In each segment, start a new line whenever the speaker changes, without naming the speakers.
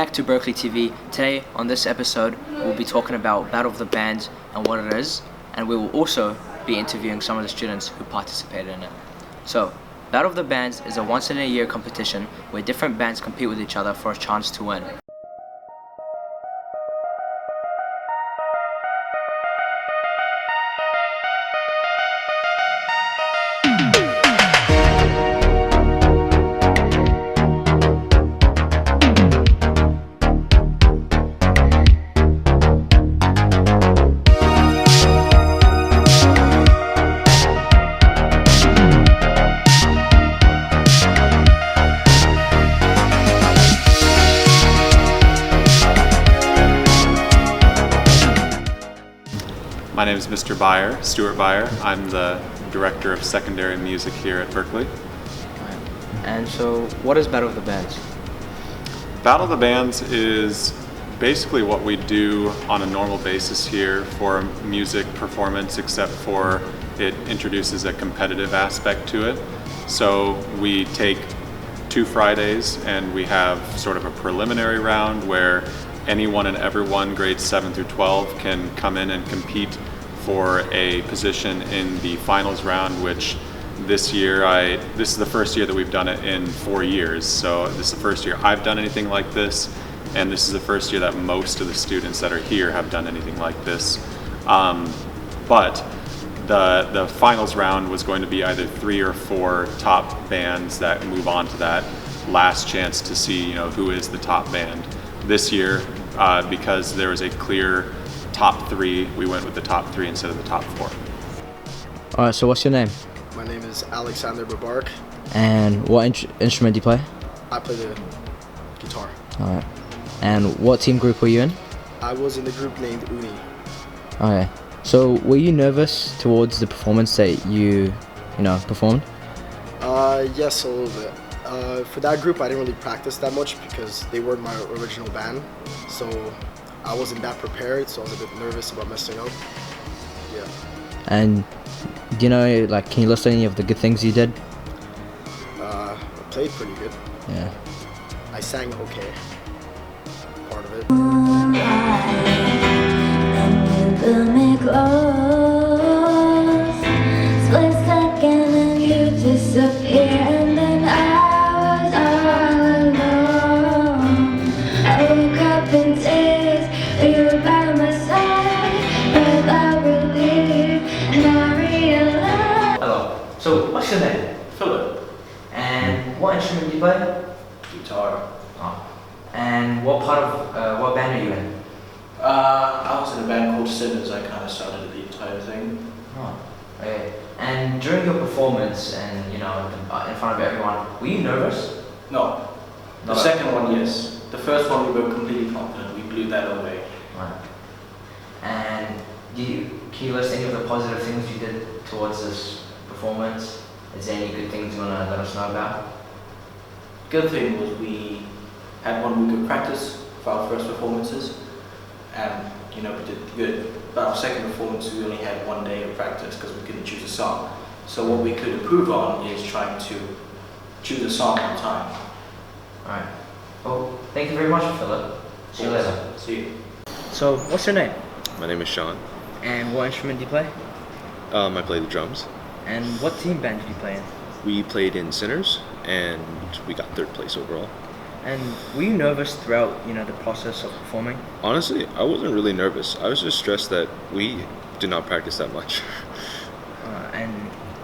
back to Berkeley TV. Today on this episode we'll be talking about Battle of the Bands and what it is, and we will also be interviewing some of the students who participated in it. So, Battle of the Bands is a once-in-a-year competition where different bands compete with each other for a chance to win.
My name is Mr. Byer, Stuart Byer. I'm the Director of Secondary Music here at Berkeley.
And so, what is Battle of the Bands?
Battle of the Bands is basically what we do on a normal basis here for a music performance, except for it introduces a competitive aspect to it. So we take 2 Fridays and we have sort of a preliminary round where anyone and everyone, grades 7 through 12, can come in and compete for a position in the finals round, which this is the first year that we've done it in 4 years. So this is the first year I've done anything like this, and this is the first year that most of the students that are here have done anything like this. But the finals round was going to be either 3 or 4 top bands that move on to that last chance to see, who is the top band. This year, because there was a clear top 3, we went with the top 3 instead of the top 4.
Alright, so what's your name?
My name is Alexander Babark.
And what instrument do you play?
I play the guitar.
Alright. And what team group were you in?
I was in the group named Uni.
Okay. So were you nervous towards the performance that you performed?
Yes, a little bit. For that group, I didn't really practice that much because they weren't my original band. So I wasn't that prepared, so I was a bit nervous about messing up. Yeah.
And do you know, can you list any of the good things you did?
I played pretty good.
Yeah.
I sang okay. Part of it.
Split second and you disappear, and then I was all alone. I woke up in tears, you were by my side, without relief, and I realized.
Hello. So what's your name?
Philip.
And what instrument do you play?
Guitar.
Oh. And what band are you in?
I was in a band called Sinners. I kind of started the entire thing.
Oh. Okay. And during your performance and in front of everyone, were you nervous?
No. The second one, yes. The first one, we were completely confident. We blew that away.
Right. And can you list any of the positive things you did towards this performance? Is there any good things you want to let us know about?
Good thing was we had 1 week of practice for our first performances, and we did good. But our second performance, we only had 1 day of practice because we couldn't choose a song. So what we could improve on is trying to choose a song on time.
Alright. Well, thank you very much, Philip. See you later.
See you.
So, what's your name?
My name is Sean.
And what instrument do you play?
I play the drums.
And what team band did you play in?
We played in Sinners, and we got 3rd place overall.
And were you nervous throughout, the process of performing?
Honestly, I wasn't really nervous. I was just stressed that we did not practice that much.
And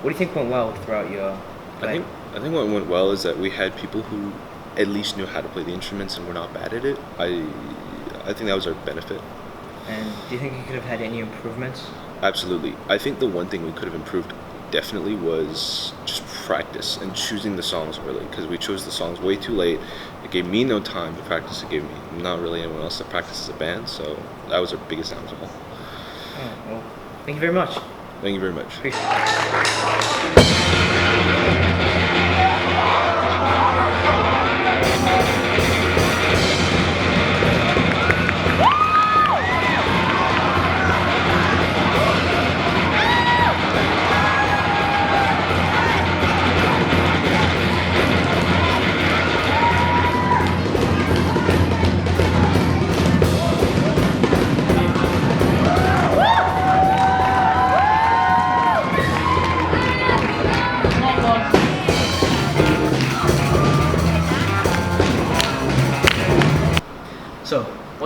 what do you think went well throughout your play?
I think what went well is that we had people who at least knew how to play the instruments and were not bad at it. I think that was our benefit.
And do you think you could have had any improvements?
Absolutely. I think the one thing we could have improved definitely was just practice and choosing the songs early, because we chose the songs way too late. It gave me no time to practice. It gave me not really anyone else to practice as a band, so that was our biggest downfall.
Oh, well, thank you very much.
Thank you very much.
Appreciate it.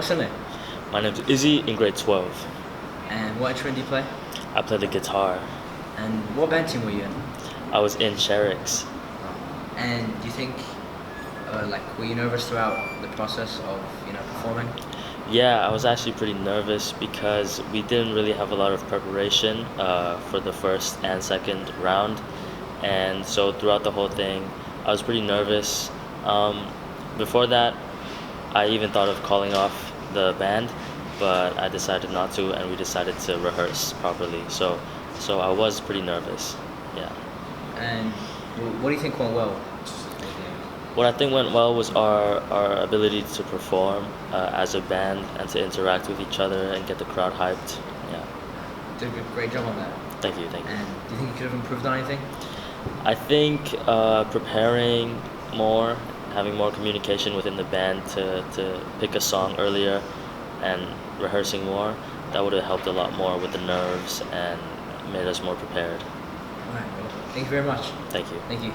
What's your name?
My name's Izzy in grade 12.
And what instrument do you play?
I play the guitar.
And what band team were you in?
I was in Sherrick's.
And do you think, were you nervous throughout the process of, performing?
Yeah, I was actually pretty nervous because we didn't really have a lot of preparation for the first and second round. And so throughout the whole thing, I was pretty nervous. Before that, I even thought of calling off the band, but I decided not to, and we decided to rehearse properly. So I was pretty nervous, yeah.
And what do you think went well?
What I think went well was our ability to perform as a band and to interact with each other and get the crowd hyped, yeah.
Did a great job on that.
Thank you.
And do you think you could have improved on anything?
I think preparing more, having more communication within the band to pick a song earlier and rehearsing more, that would have helped a lot more with the nerves and made us more prepared.
All right, well, thank you very much.
Thank you.
Thank you.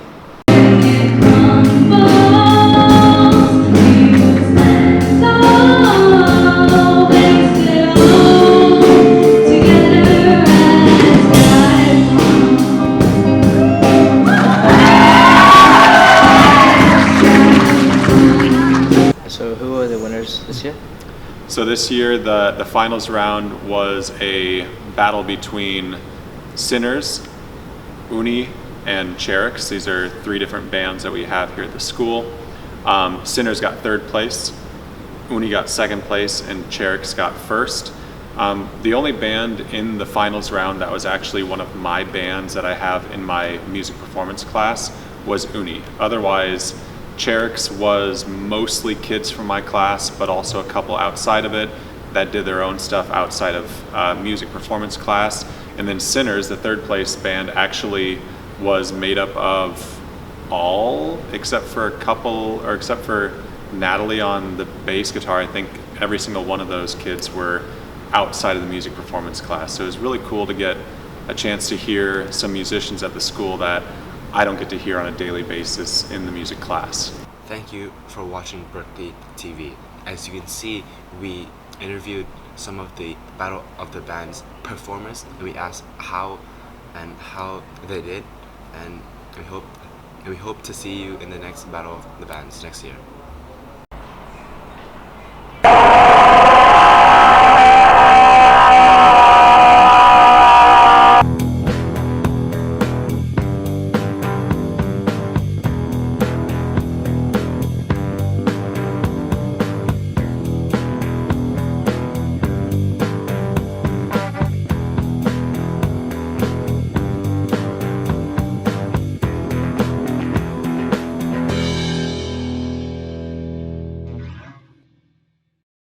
So who are the winners this year?
So this year, the finals round was a battle between Sinners, Uni, and Cherrick's. These are three different bands that we have here at the school. Sinners got third place, Uni got second place, and Cherrick's got first. The only band in the finals round that was actually one of my bands that I have in my music performance class was Uni. Otherwise, Cherrick's was mostly kids from my class, but also a couple outside of it that did their own stuff outside of music performance class. And then Sinners, the third place band, actually was made up of all, except for Natalie on the bass guitar. I think every single one of those kids were outside of the music performance class. So it was really cool to get a chance to hear some musicians at the school that I don't get to hear on a daily basis in the music class.
Thank you for watching Berkeley TV. As you can see, we interviewed some of the Battle of the Bands performers, and we asked how they did, and we hope to see you in the next Battle of the Bands next year.